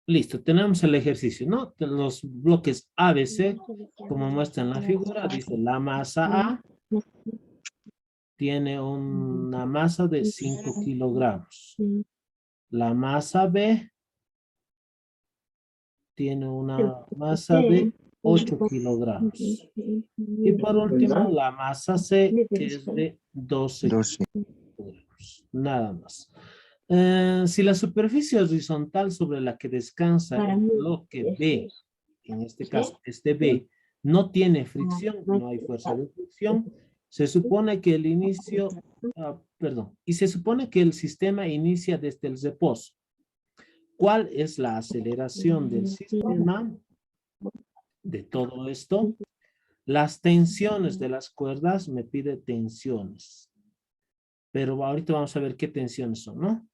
Listo, tenemos el ejercicio, ¿no? De los bloques A, B, C, como muestra en la figura, dice la masa A tiene una masa de 5 kilogramos. La masa B tiene una masa de 8 kilogramos. Y por último, la masa C, que es de 12 12. kilogramos. Nada más. Si la superficie horizontal sobre la que descansa el bloque B, en este caso este B, no tiene fricción, no hay fuerza de fricción, se supone que el inicio, y se supone que el sistema inicia desde el reposo. ¿Cuál es la aceleración del sistema de todo esto? Las tensiones de las cuerdas me pide tensiones. Pero ahorita vamos a ver qué tensiones son, ¿no?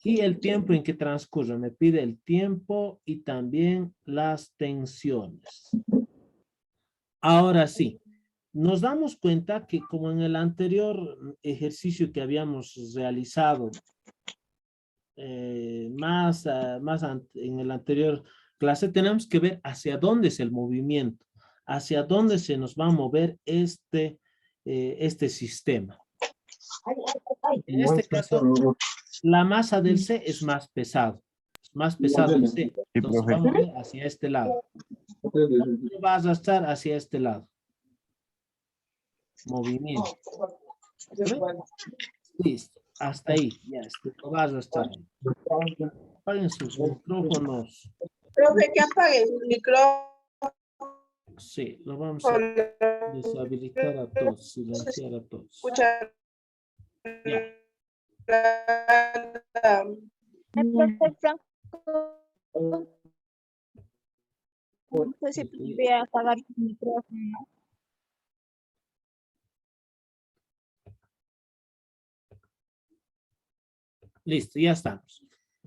Y el tiempo en que transcurre, me pide el tiempo y también las tensiones. Ahora sí, nos damos cuenta que como en el anterior ejercicio que habíamos realizado, en el anterior clase, tenemos que ver hacia dónde es el movimiento, hacia dónde se nos va a mover este sistema. En este caso, la masa del C es más pesado. Es más pesado el C. Sí, Entonces profe. vamos a ver hacia este lado. Va a arrastrar hacia este lado. Movimiento. ¿Ve? Listo. Hasta ahí. Ya, lo va a arrastrar. Apaguen sus micrófonos. Profe, que apague su micrófono. Sí, lo vamos a deshabilitar a todos, silenciar a todos. Escuchar. Ya. No sé si podría apagar su micrófono. Listo, ya estamos.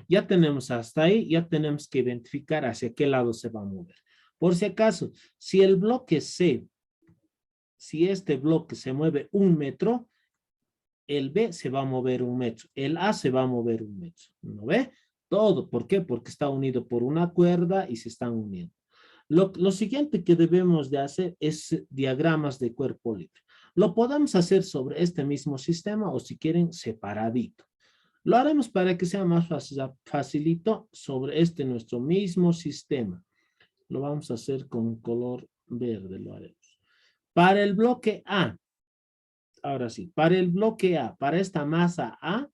Ya tenemos hasta ahí, ya tenemos que identificar hacia qué lado se va a mover. Por si acaso, si el bloque C, si este bloque se mueve 1 metro, el B se va a mover 1 metro, el A se va a mover 1 metro. ¿No ve? Todo. ¿Por qué? Porque está unido por una cuerda y se están uniendo. Lo siguiente que debemos de hacer es diagramas de cuerpo libre. Lo podemos hacer sobre este mismo sistema o si quieren separadito. Lo haremos para que sea más facilito sobre este nuestro mismo sistema. Lo vamos a hacer con color verde, lo haremos. Para el bloque A, ahora sí, para el bloque A, para esta masa A,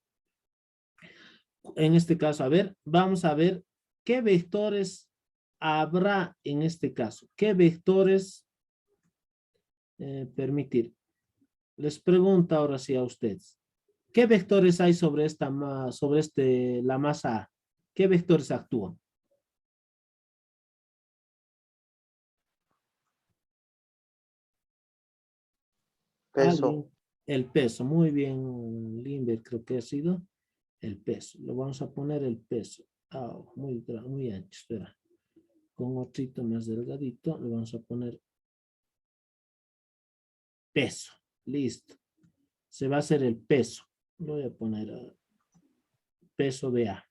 en este caso, a ver, vamos a ver qué vectores habrá en este caso. ¿Qué vectores permitir? Les pregunto ahora sí a ustedes. ¿Qué vectores hay sobre la masa A? ¿Qué vectores actúan? Peso. ¿Alguien? El peso. Muy bien, Limber, creo que ha sido el peso. Lo vamos a poner el peso. Muy ancho, espera. Con otrito más delgadito, le vamos a poner peso. Listo. Se va a hacer el peso. Lo voy a poner peso de A.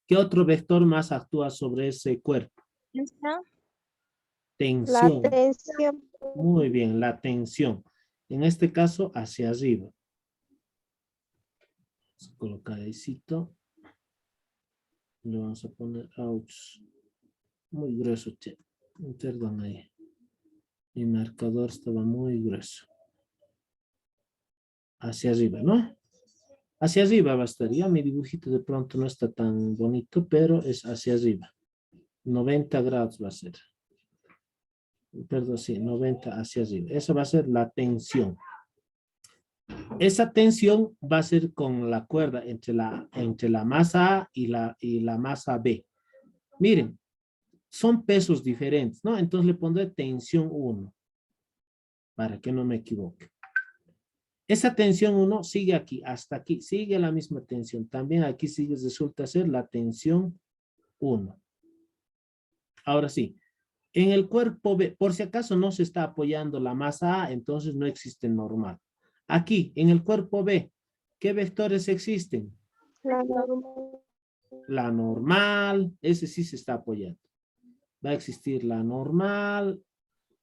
¿Qué otro vector más actúa sobre ese cuerpo? ¿Está? Tensión. La tensión. Muy bien, la tensión. En este caso, hacia arriba. Vamos a colocar ahí. Le vamos a poner ouch. Muy grueso, che. Perdón ahí. Mi marcador estaba muy grueso. Hacia arriba, ¿no? Hacia arriba va a estar. Ya mi dibujito de pronto no está tan bonito, pero es hacia arriba. 90 grados va a ser. Perdón, sí, 90 hacia arriba. Esa va a ser la tensión. Esa tensión va a ser con la cuerda entre la masa A y la masa B. Miren, son pesos diferentes, ¿no? Entonces le pondré tensión 1, para que no me equivoque. Esa tensión 1 sigue aquí, hasta aquí, sigue la misma tensión. También aquí sigue, resulta ser la tensión 1. Ahora sí, en el cuerpo B, por si acaso no se está apoyando la masa A, entonces no existe normal. Aquí, en el cuerpo B, ¿qué vectores existen? La normal, ese sí se está apoyando. Va a existir la normal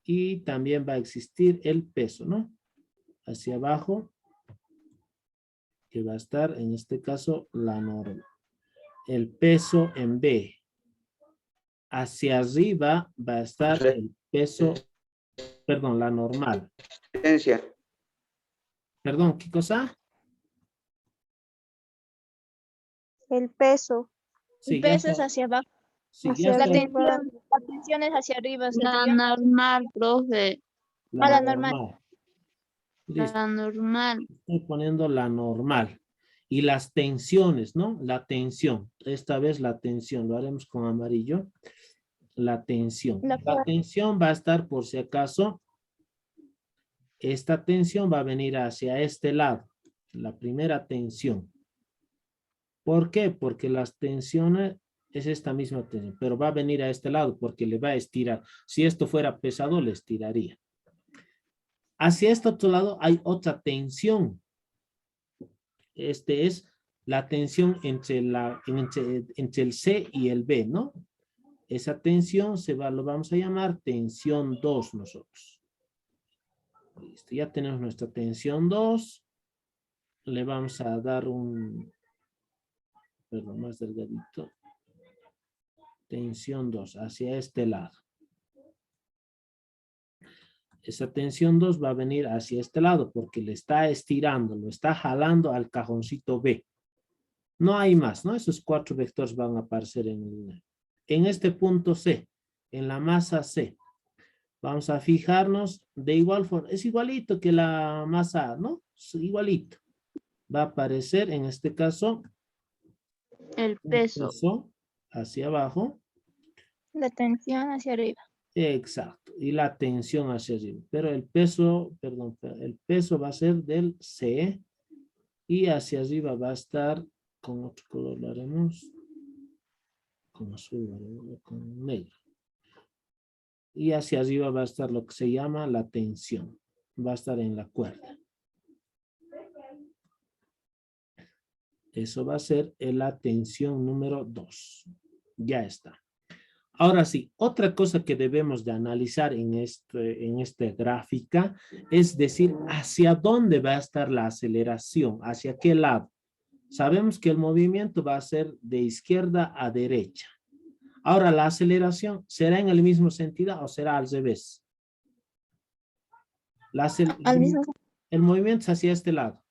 y también va a existir el peso, ¿no? Hacia abajo, que va a estar en este caso la normal. El peso en B. Hacia arriba va a estar el peso, perdón, la normal. Resistencia. Perdón, ¿qué cosa? El peso. Sí, El ya peso es está. hacia abajo. Sí, ya La está. tensión es hacia arriba. La normal, profe. La La normal. normal. Listo. La normal. Estoy poniendo la normal. Y las tensiones, ¿no? La tensión. Esta vez la tensión. Lo haremos con amarillo. La tensión. La La tensión va a estar, por si acaso, esta tensión va a venir hacia este lado. La primera tensión. ¿Por qué? Porque las tensiones es esta misma tensión, pero va a venir a este lado porque le va a estirar. Si esto fuera pesado, le estiraría. Hacia este otro lado hay otra tensión. Este es la tensión entre el C y el B, ¿no? Esa tensión lo vamos a llamar tensión 2 nosotros. Listo, ya tenemos nuestra tensión 2. Le vamos a dar perdón, más delgadito. Tensión 2 hacia este lado. Esa tensión 2 va a venir hacia este lado porque le está estirando, lo está jalando al cajoncito B. No hay más, ¿no? Esos 4 vectores van a aparecer en este punto C, en la masa C. Vamos a fijarnos de igual forma. Es igualito que la masa A, ¿no? Es igualito. Va a aparecer en este caso El un peso. peso hacia abajo. La tensión hacia arriba. Exacto. Y la tensión hacia arriba. Pero el peso, perdón, el peso va a ser del C. Y hacia arriba va a estar, con otro color lo haremos, con azul, con negro. Y hacia arriba va a estar lo que se llama la tensión. Va a estar en la cuerda. Eso va a ser la tensión número 2. Ya está. Ahora sí, otra cosa que debemos de analizar en esta gráfica es decir, hacia dónde va a estar la aceleración, hacia qué lado. Sabemos que el movimiento va a ser de izquierda a derecha. Ahora, la aceleración, ¿será en el mismo sentido o será al revés? El movimiento es hacia este lado.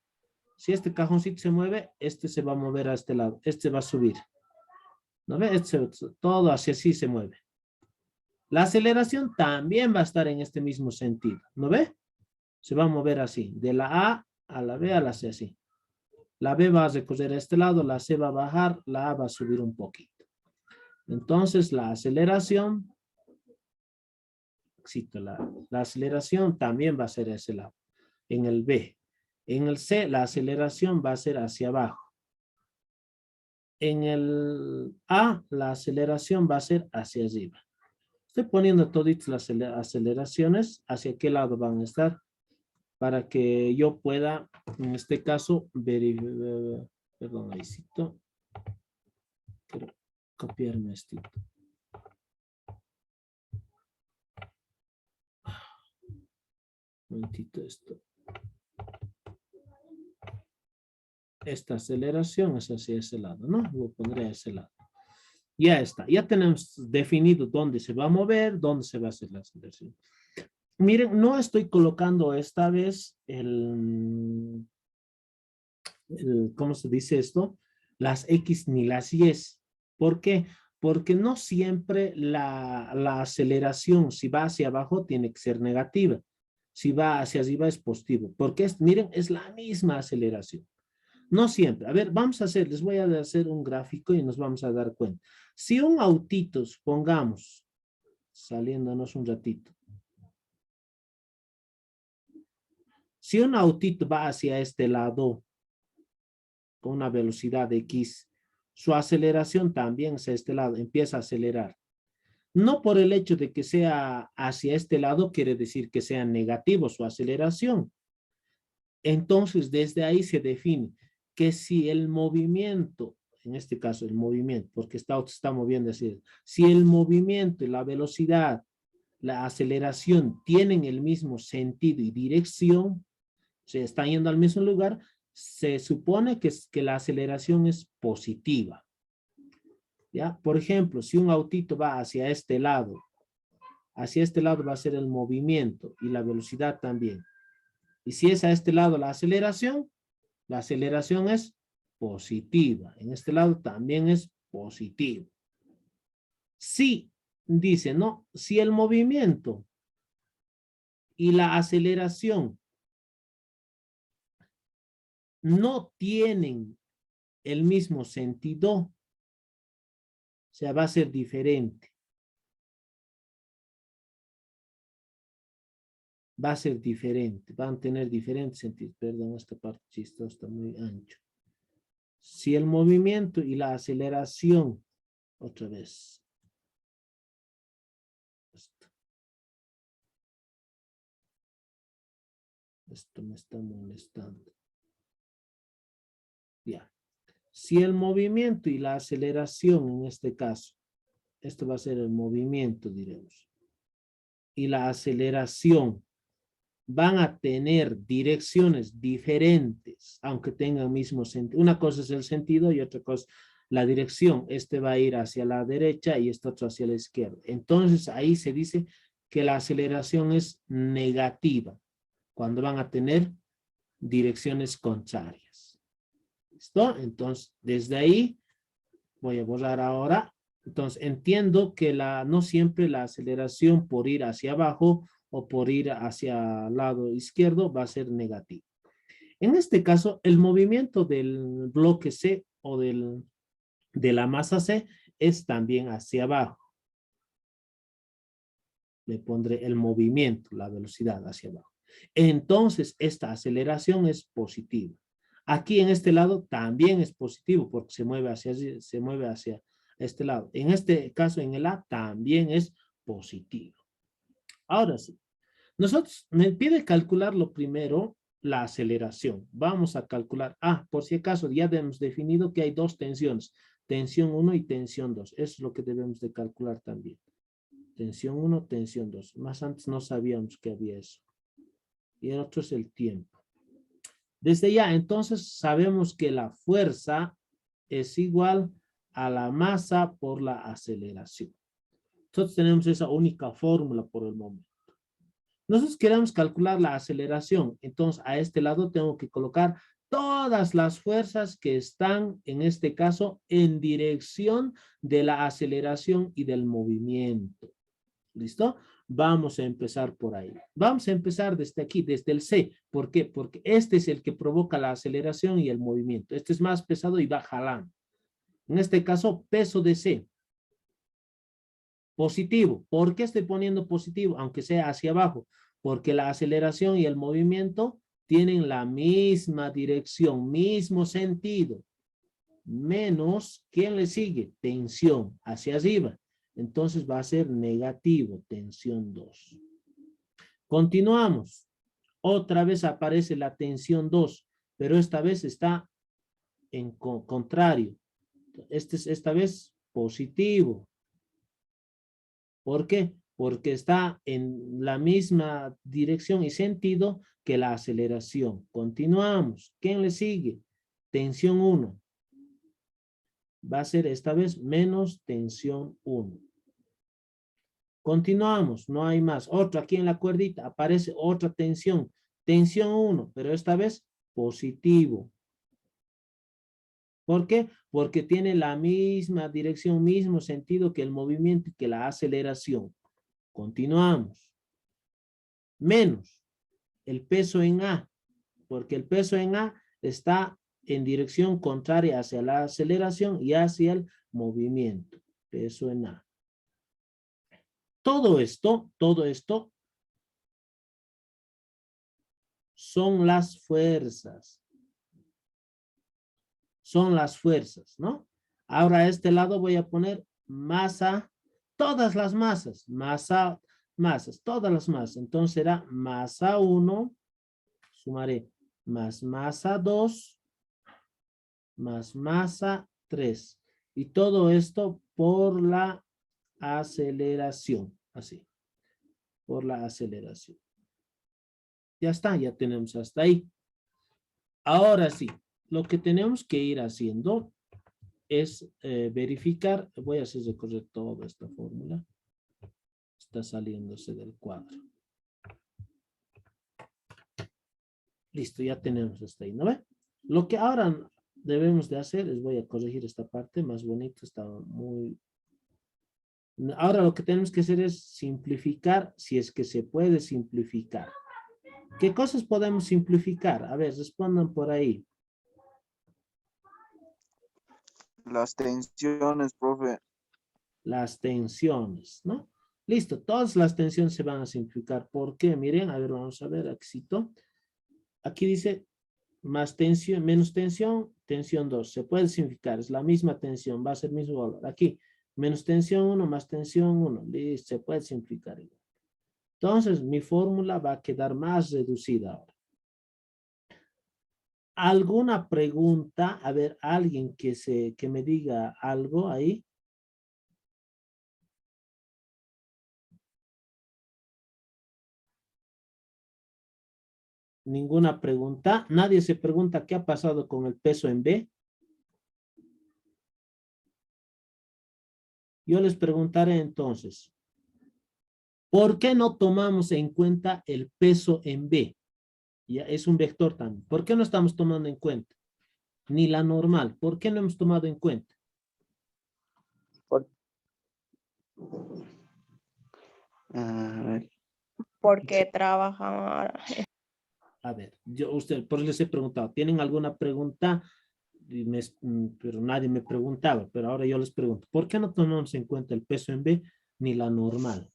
Si este cajoncito se mueve, este se va a mover a este lado. Este va a subir. ¿No ve? Todo hacia así se mueve. La aceleración también va a estar en este mismo sentido. ¿No ve? Se va a mover así. De la A la B a la C así. La B va a recorrer a este lado, la C va a bajar, la A va a subir un poquito. Entonces la aceleración, la aceleración también va a ser a ese lado. En el B. En el C la aceleración va a ser hacia abajo. En el A la aceleración va a ser hacia arriba. Estoy poniendo todas las aceleraciones hacia qué lado van a estar para que yo pueda, en este caso, verificar, perdón, ahícito. Quiero copiarme esto. Un momentito esto. Esta aceleración es hacia ese lado, ¿no? Lo pondré a ese lado. Ya está. Ya tenemos definido dónde se va a mover, dónde se va a hacer la aceleración. Miren, no estoy colocando esta vez ¿cómo se dice esto? Las X ni las Y. ¿Por qué? Porque no siempre la aceleración, si va hacia abajo, tiene que ser negativa. Si va hacia arriba es positivo. Porque miren, es la misma aceleración. No siempre. A ver, les voy a hacer un gráfico y nos vamos a dar cuenta. Si un autito, pongamos, saliéndonos un ratito. Si un autito va hacia este lado con una velocidad de X, su aceleración también es a este lado, empieza a acelerar. No por el hecho de que sea hacia este lado quiere decir que sea negativo su aceleración. Entonces, desde ahí se define que si el movimiento, en este caso el movimiento, porque se está moviendo así, si el movimiento y la velocidad, la aceleración tienen el mismo sentido y dirección, se están yendo al mismo lugar, se supone que la aceleración es positiva. ¿Ya? Por ejemplo, si un autito va hacia este lado va a ser el movimiento y la velocidad también. Y si es a este lado la aceleración es positiva. En este lado también es positivo. Si, dice, ¿no? Si el movimiento y la aceleración no tienen el mismo sentido, o sea, va a ser diferente. Va a ser diferente, van a tener diferentes sentidos. Perdón, esta parte chistosa está muy ancho. Si el movimiento y la aceleración, otra vez. Esto me está molestando. Ya. Si el movimiento y la aceleración, en este caso, esto va a ser el movimiento, diremos, y la aceleración van a tener direcciones diferentes, aunque tengan el mismo sentido. Una cosa es el sentido y otra cosa la dirección. Este va a ir hacia la derecha y este otro hacia la izquierda. Entonces ahí se dice que la aceleración es negativa, cuando van a tener direcciones contrarias. ¿Listo? Entonces, desde ahí, voy a borrar ahora. Entonces, entiendo que no siempre la aceleración por ir hacia abajo o por ir hacia el lado izquierdo va a ser negativo. En este caso, el movimiento del bloque C o de la masa C es también hacia abajo. Le pondré el movimiento, la velocidad hacia abajo. Entonces, esta aceleración es positiva. Aquí en este lado también es positivo porque se mueve hacia este lado. En este caso, en el A, también es positivo. Ahora sí. Nosotros, me pide calcular lo primero, la aceleración. Vamos a calcular. Por si acaso, ya hemos definido que hay dos tensiones. Tensión 1 y tensión 2. Eso es lo que debemos de calcular también. Tensión 1, tensión 2. Más antes no sabíamos que había eso. Y el otro es el tiempo. Desde ya, entonces, sabemos que la fuerza es igual a la masa por la aceleración. Nosotros tenemos esa única fórmula por el momento. Nosotros queremos calcular la aceleración. Entonces, a este lado tengo que colocar todas las fuerzas que están, en este caso, en dirección de la aceleración y del movimiento. ¿Listo? Vamos a empezar por ahí. Vamos a empezar desde aquí, desde el C. ¿Por qué? Porque este es el que provoca la aceleración y el movimiento. Este es más pesado y va jalando. En este caso, peso de C. Positivo. ¿Por qué estoy poniendo positivo? Aunque sea hacia abajo. Porque la aceleración y el movimiento tienen la misma dirección, mismo sentido. Menos, ¿quién le sigue? Tensión, hacia arriba. Entonces va a ser negativo, tensión 2. Continuamos. Otra vez aparece la tensión 2, pero esta vez está en contrario. Esta vez positivo. ¿Por qué? Porque está en la misma dirección y sentido que la aceleración. Continuamos. ¿Quién le sigue? Tensión 1. Va a ser esta vez menos tensión 1. Continuamos, no hay más. Otra aquí en la cuerdita aparece otra tensión. Tensión 1, pero esta vez positivo. ¿Por qué? Porque tiene la misma dirección, mismo sentido que el movimiento y que la aceleración. Continuamos. Menos el peso en A, porque el peso en A está en dirección contraria hacia la aceleración y hacia el movimiento. Peso en A. Todo esto son las fuerzas. Son las fuerzas, ¿no? Ahora a este lado voy a poner masa, todas las masas, masas, todas las masas. Entonces será masa 1, sumaré más masa 2 más masa 3. Y todo esto por la aceleración. Así. Por la aceleración. Ya está, ya tenemos hasta ahí. Ahora sí, lo que tenemos que ir haciendo es verificar. Voy a hacer recorrer toda esta fórmula. Está saliéndose del cuadro. Listo, ya tenemos hasta ahí, ¿no ve? Lo que ahora debemos de hacer es, voy a corregir esta parte, más bonito, estaba muy... Ahora lo que tenemos que hacer es simplificar, si es que se puede simplificar. ¿Qué cosas podemos simplificar? A ver, respondan por ahí. Las tensiones, profe. Las tensiones, ¿no? Listo, todas las tensiones se van a simplificar. ¿Por qué? Miren, a ver, vamos a ver, éxito. Aquí dice más tensión, menos tensión, tensión 2. Se puede simplificar, es la misma tensión, va a ser el mismo valor. Aquí, menos tensión 1, más tensión 1. Listo, se puede simplificar igual. Entonces, mi fórmula va a quedar más reducida ahora. ¿Alguna pregunta? A ver, alguien que me diga algo ahí. Ninguna pregunta. Nadie se pregunta qué ha pasado con el peso en B. Yo les preguntaré entonces, ¿por qué no tomamos en cuenta el peso en B? Ya es un vector también. ¿Por qué no estamos tomando en cuenta? Ni la normal. ¿Por qué no hemos tomado en cuenta? Porque trabaja. A ver, por eso les he preguntado. ¿Tienen alguna pregunta? Pero nadie me preguntaba, pero ahora yo les pregunto. ¿Por qué no tomamos en cuenta el peso en B ni la normal?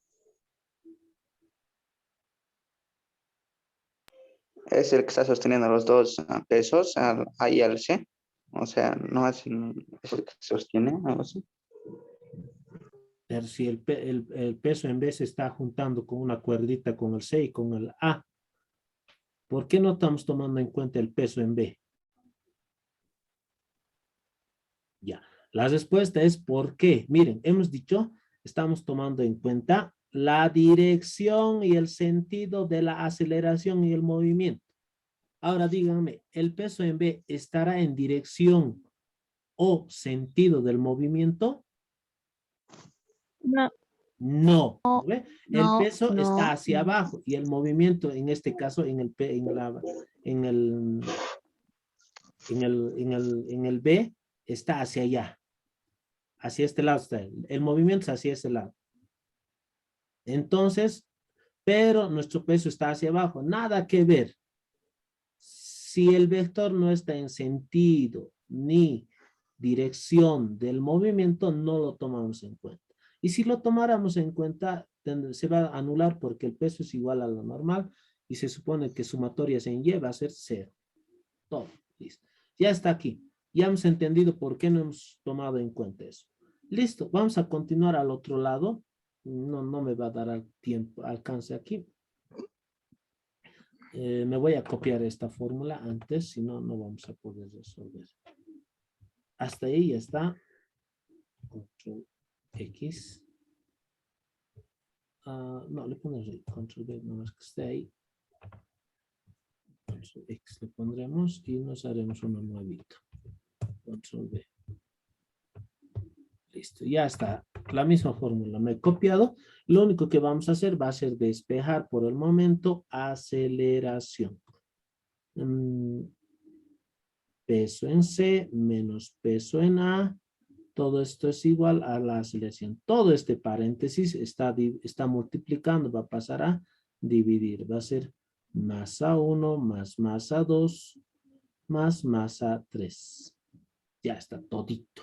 Es el que está sosteniendo los dos pesos, al A y al C. O sea, no es el que sostiene, algo así. Pero si el peso en B se está juntando con una cuerdita con el C y con el A, ¿por qué no estamos tomando en cuenta el peso en B? Ya, la respuesta es ¿por qué? Miren, hemos dicho, estamos tomando en cuenta la dirección y el sentido de la aceleración y el movimiento. Ahora díganme, ¿el peso en B estará en dirección o sentido del movimiento? No. No. ¿Ve? El no, peso no. está hacia abajo y el movimiento, en este caso, en el B, está hacia allá. Hacia este lado está. El movimiento es hacia ese lado. Entonces, pero nuestro peso está hacia abajo. Nada que ver. Si el vector no está en sentido ni dirección del movimiento, no lo tomamos en cuenta. Y si lo tomáramos en cuenta, se va a anular porque el peso es igual a lo normal y se supone que sumatoria en Y va a ser 0. Todo, listo. Ya está aquí. Ya hemos entendido por qué no hemos tomado en cuenta eso. Listo, vamos a continuar al otro lado. No me va a dar alcance aquí. Me voy a copiar esta fórmula antes, si no, no vamos a poder resolver. Hasta ahí ya está. Control X. No, le ponemos ahí. Control B, nomás que esté ahí. Control X le pondremos y nos haremos uno nuevito. Control B. Listo, ya está. La misma fórmula me he copiado. Lo único que vamos a hacer va a ser despejar por el momento aceleración. Peso en C menos peso en A. Todo esto es igual a la aceleración. Todo este paréntesis está multiplicando, va a pasar a dividir. Va a ser masa 1 más masa 2 más masa 3. Ya está todito.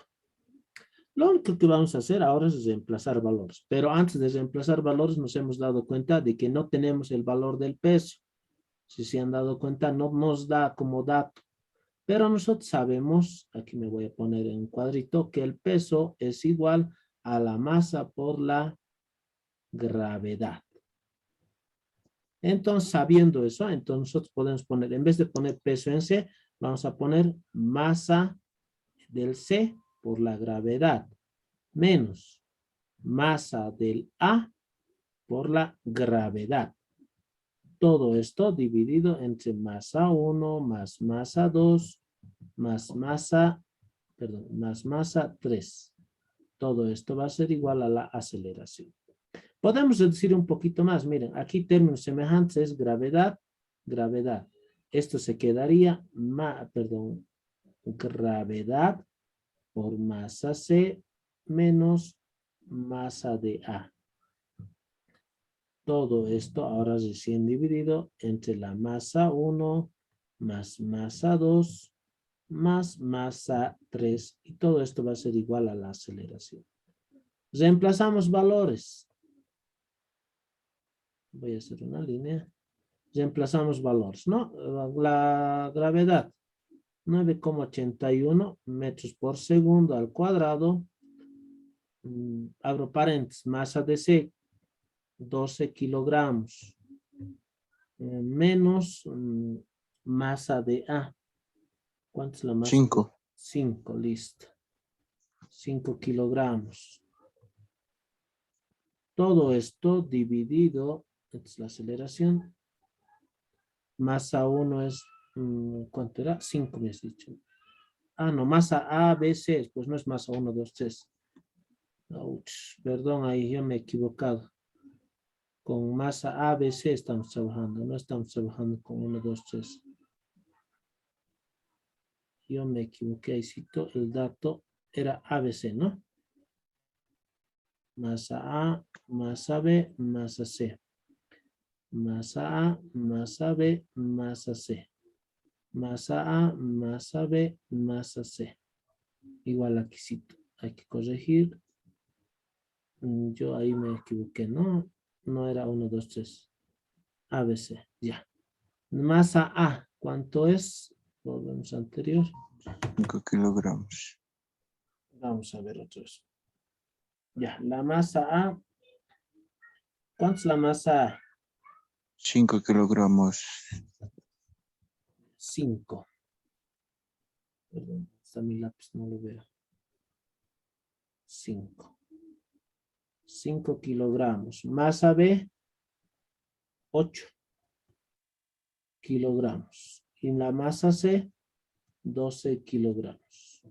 Lo único que vamos a hacer ahora es reemplazar valores. Pero antes de reemplazar valores nos hemos dado cuenta de que no tenemos el valor del peso. Si se han dado cuenta, no nos da como dato. Pero nosotros sabemos, aquí me voy a poner en un cuadrito, que el peso es igual a la masa por la gravedad. Entonces, sabiendo eso, entonces nosotros podemos poner, en vez de poner peso en C, vamos a poner masa del C por la gravedad menos masa del A por la gravedad. Todo esto dividido entre masa 1 más masa 2 más masa 3. Todo esto va a ser igual a la aceleración. Podemos decir un poquito más. Miren, aquí términos semejantes es gravedad, gravedad. Esto se quedaría, gravedad por masa C menos masa de A. Todo esto ahora recién dividido entre la masa 1 más masa 2 más masa 3. Y todo esto va a ser igual a la aceleración. Reemplazamos valores. Voy a hacer una línea. Reemplazamos valores, ¿no? La gravedad. 9,81 metros por segundo al cuadrado. Abro paréntesis. Masa de C. 12 kilogramos. Menos masa de A. ¿Cuánto es la masa? 5. 5, listo. 5 kilogramos. Todo esto dividido, esta es la aceleración. Masa 1 es, ¿cuánto era? 5 me has dicho. Ah, no, masa A, B, C, pues no es masa 1, 2, 3. Perdón, ahí yo me he equivocado. Con masa A, B, C estamos trabajando, no estamos trabajando con 1, 2, 3. Yo me equivoqué, ahí cito, el dato era ABC, ¿no? Masa A, masa B, masa C. Masa A, masa B, masa C. Masa A, masa B, masa C. Igual aquí cito, hay que corregir. Yo ahí me equivoqué, ¿no? No era 1, 2, 3. ABC, ya. Masa A, ¿cuánto es? Volvemos anterior. 5 kilogramos. Vamos a ver otra vez. Ya, la masa A. ¿Cuánto es la masa A? 5 kilogramos. 5. Perdón, está mi lápiz, no lo veo. 5. 5 kilogramos. Masa B, 8 kilogramos. Y la masa C, 12 kilogramos.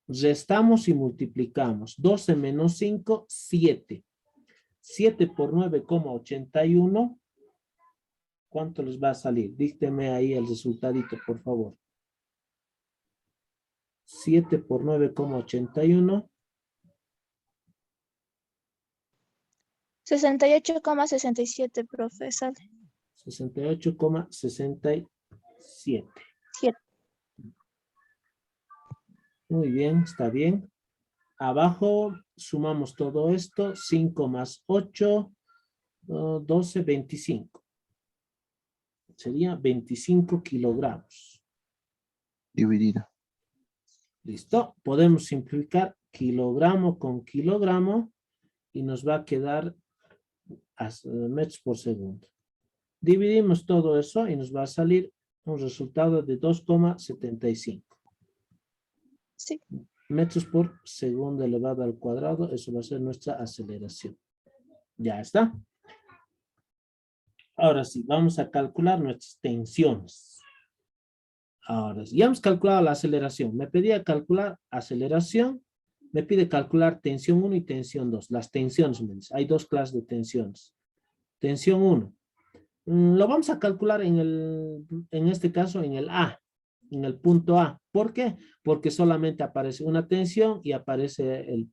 Restamos y multiplicamos. 12 menos 5, 7. 7 por 9,81. ¿Cuánto les va a salir? Dícteme ahí el resultadito, por favor. 7 por 9,81. 68,67, profesor. 68,67. 7. Muy bien, está bien. Abajo sumamos todo esto. 5 más 8, 12, 25. Sería 25 kilogramos. Dividido. ¿Listo? Podemos simplificar kilogramo con kilogramo y nos va a quedar metros por segundo. Dividimos todo eso y nos va a salir un resultado de 2,75. Sí. Metros por segundo elevado al cuadrado. Eso va a ser nuestra aceleración. Ya está. Ahora sí, vamos a calcular nuestras tensiones. Ahora sí, ya hemos calculado la aceleración. Me pedía calcular aceleración. Me pide calcular tensión 1 y tensión 2. Las tensiones, me dice. Hay dos clases de tensiones. Tensión 1. Lo vamos a calcular en este caso en el A. En el punto A. ¿Por qué? Porque solamente aparece una tensión y aparece el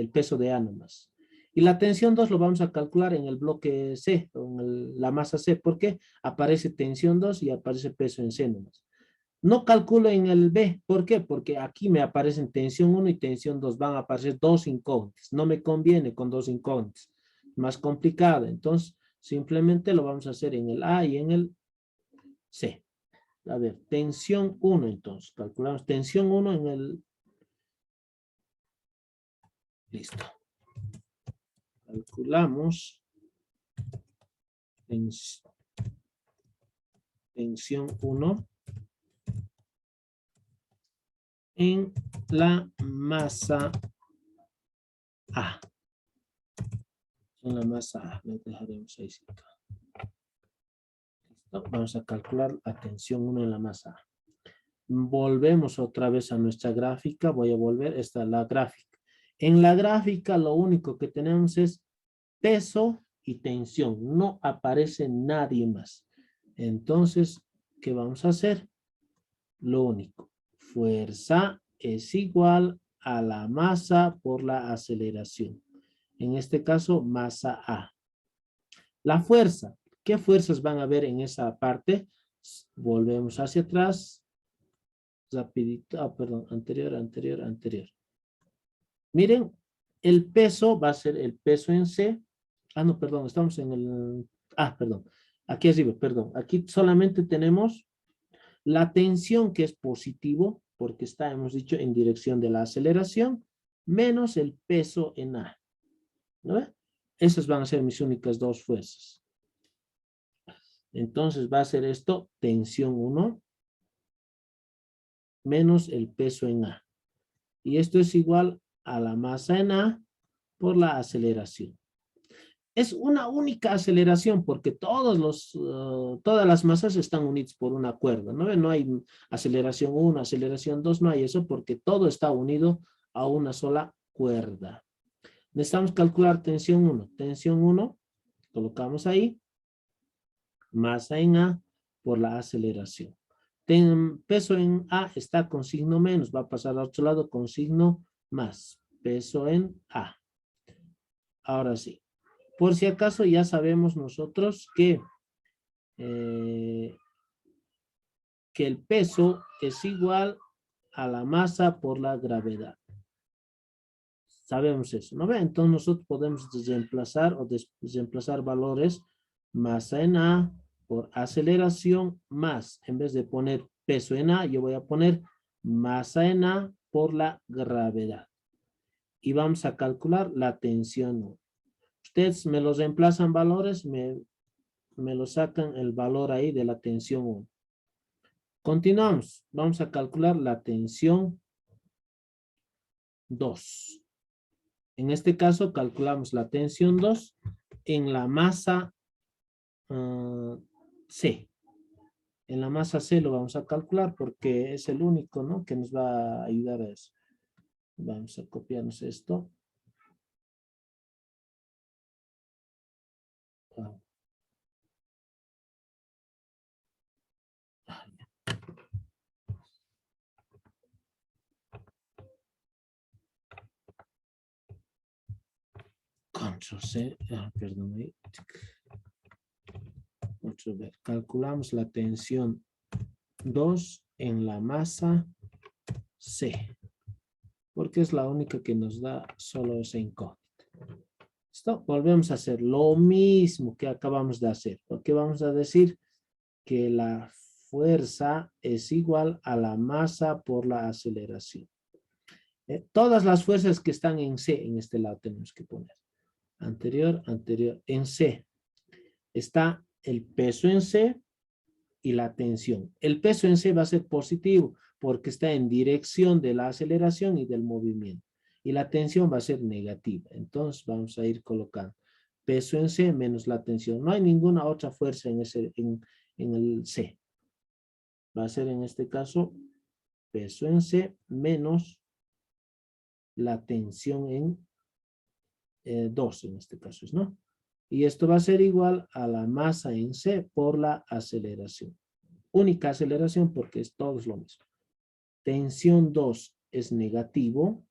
peso de A nomás. Y la tensión 2 lo vamos a calcular en el bloque C, en la masa C. ¿Por qué? Aparece tensión 2 y aparece peso en C nomás. No calculo en el B. ¿Por qué? Porque aquí me aparecen tensión 1 y tensión 2. Van a aparecer dos incógnitas. No me conviene con dos incógnitas. Más complicado. Entonces, simplemente lo vamos a hacer en el A y en el C. A ver, tensión 1 entonces. Calculamos tensión 1 en el... Listo. Calculamos tensión 1 en la masa A. En la masa A, le dejaremos ahí. ¿Listo? Vamos a calcular la tensión 1 en la masa A. Volvemos otra vez a nuestra gráfica. Voy a volver, esta es la gráfica. En la gráfica lo único que tenemos es peso y tensión. No aparece nadie más. Entonces, ¿qué vamos a hacer? Lo único. Fuerza es igual a la masa por la aceleración. En este caso, masa A. La fuerza. ¿Qué fuerzas van a haber en esa parte? Volvemos hacia atrás. Rapidito. Perdón. Anterior. Miren, el peso va a ser el peso en C. No, perdón. Estamos en el... perdón. Aquí arriba, perdón. Aquí solamente tenemos la tensión, que es positivo, porque está, hemos dicho, en dirección de la aceleración, menos el peso en A. ¿No ve? Esas van a ser mis únicas dos fuerzas. Entonces va a ser esto, tensión 1, menos el peso en A. Y esto es igual a la masa en A por la aceleración. Es una única aceleración porque todas las masas están unidas por una cuerda. No hay aceleración 1, aceleración 2, no hay eso porque todo está unido a una sola cuerda. Necesitamos calcular tensión 1. Tensión 1, colocamos ahí. Masa en A por la aceleración. Peso en A está con signo menos. Va a pasar al otro lado con signo más. Peso en A. Ahora sí. Por si acaso ya sabemos nosotros que el peso es igual a la masa por la gravedad. Sabemos eso, ¿no ve? Entonces nosotros podemos reemplazar o reemplazar valores masa en A por aceleración más. En vez de poner peso en A, yo voy a poner masa en A por la gravedad. Y vamos a calcular la tensión. Ustedes me los reemplazan valores, me lo sacan el valor ahí de la tensión 1. Continuamos. Vamos a calcular la tensión 2. En este caso calculamos la tensión 2 en la masa C. En la masa C lo vamos a calcular porque es el único, ¿no?, que nos va a ayudar a eso. Vamos a copiarnos esto. Control C, perdón, ahí. Control V. Calculamos la tensión 2 en la masa C, porque es la única que nos da solo esa incógnita. ¿Listo? Volvemos a hacer lo mismo que acabamos de hacer, porque vamos a decir que la fuerza es igual a la masa por la aceleración. Todas las fuerzas que están en C, en este lado tenemos que poner. Anterior. En C está el peso en C y la tensión. El peso en C va a ser positivo porque está en dirección de la aceleración y del movimiento. Y la tensión va a ser negativa. Entonces vamos a ir colocando peso en C menos la tensión. No hay ninguna otra fuerza en el C. Va a ser en este caso peso en C menos la tensión en 2 en este caso, ¿no? Y esto va a ser igual a la masa en C por la aceleración. Única aceleración porque es todo lo mismo. Tensión 2 es negativo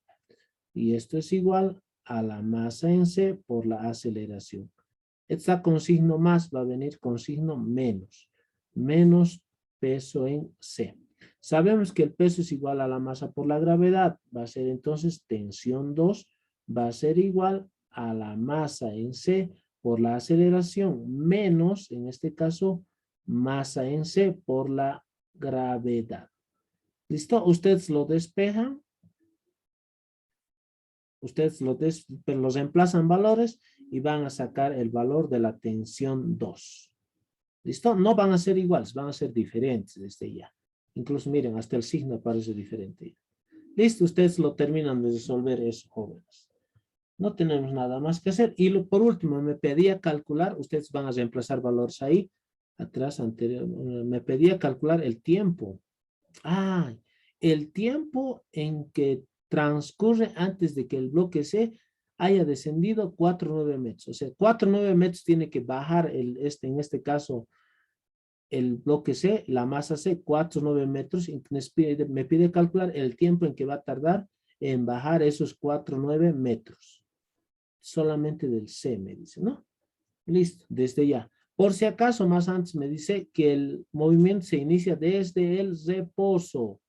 y esto es igual a la masa en C por la aceleración. Esta con signo más va a venir con signo menos. Menos peso en C. Sabemos que el peso es igual a la masa por la gravedad. Va a ser entonces tensión 2 va a ser igual a la masa en C por la aceleración menos, en este caso, masa en C por la gravedad. ¿Listo? Ustedes lo despejan. Ustedes los reemplazan valores y van a sacar el valor de la tensión 2. ¿Listo? No van a ser iguales, van a ser diferentes desde ya. Incluso miren, hasta el signo parece diferente. Listo, ustedes lo terminan de resolver eso, jóvenes. No tenemos nada más que hacer. Y por último, me pedía calcular, ustedes van a reemplazar valores ahí, atrás, anterior, me pedía calcular el tiempo. Ah, el tiempo en que transcurre antes de que el bloque C haya descendido 4,9 metros. O sea, 4,9 metros tiene que bajar en este caso, el bloque C, la masa C, 4,9 metros. Y me pide calcular el tiempo en que va a tardar en bajar esos 4,9 metros. Solamente del C, me dice, ¿no? Listo, desde ya. Por si acaso, más antes me dice que el movimiento se inicia desde el reposo.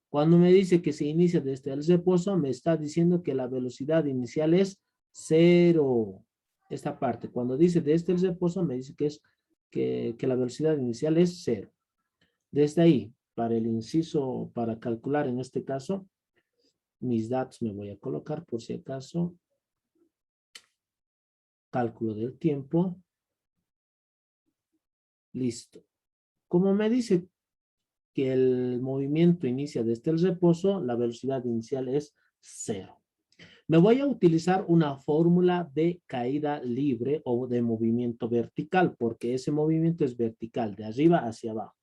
Cuando me dice que se inicia desde el reposo, me está diciendo que la velocidad inicial es 0. Esta parte, cuando dice desde el reposo, me dice que la velocidad inicial es 0. Desde ahí, para el inciso, para calcular en este caso, mis datos me voy a colocar por si acaso. Cálculo del tiempo. Listo. Como me dice que el movimiento inicia desde el reposo, la velocidad inicial es 0. Me voy a utilizar una fórmula de caída libre o de movimiento vertical, porque ese movimiento es vertical, de arriba hacia abajo.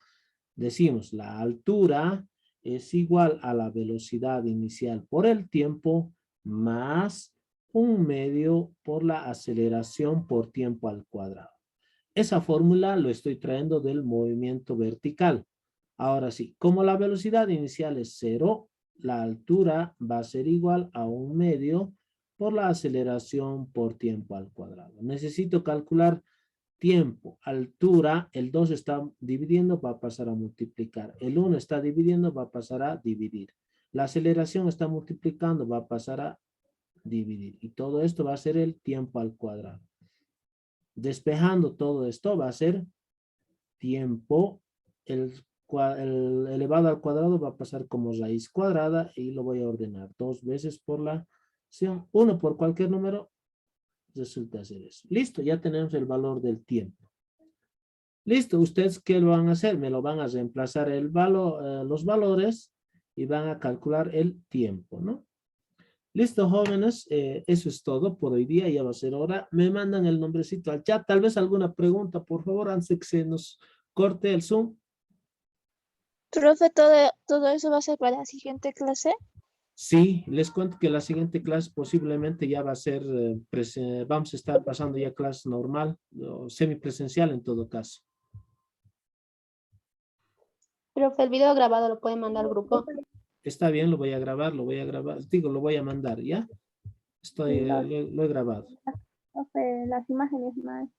Decimos, la altura es igual a la velocidad inicial por el tiempo más 1/2 por la aceleración por tiempo al cuadrado. Esa fórmula lo estoy trayendo del movimiento vertical. Ahora sí, como la velocidad inicial es 0, la altura va a ser igual a 1/2 por la aceleración por tiempo al cuadrado. Necesito calcular tiempo, altura, el 2 está dividiendo, va a pasar a multiplicar. El 1 está dividiendo, va a pasar a dividir. La aceleración está multiplicando, va a pasar a dividir. Y todo esto va a ser el tiempo al cuadrado. Despejando todo esto va a ser tiempo, el elevado al cuadrado va a pasar como raíz cuadrada y lo voy a ordenar 2 veces por la acción, 1 por cualquier número, resulta ser eso. Listo, ya tenemos el valor del tiempo. Listo, ¿ustedes qué lo van a hacer? Me lo van a reemplazar los valores y van a calcular el tiempo, ¿no? Listo, jóvenes, eso es todo por hoy día, ya va a ser hora. Me mandan el nombrecito al chat, tal vez alguna pregunta, por favor, antes de que se nos corte el Zoom. Profe, todo eso va a ser para la siguiente clase. Sí, les cuento que la siguiente clase posiblemente ya va a ser, vamos a estar pasando ya clase normal, o semipresencial en todo caso. Profe, el video grabado lo pueden mandar al grupo. Está bien, lo voy a grabar, digo, lo voy a mandar, ¿ya? Lo he grabado. Profe, las imágenes más.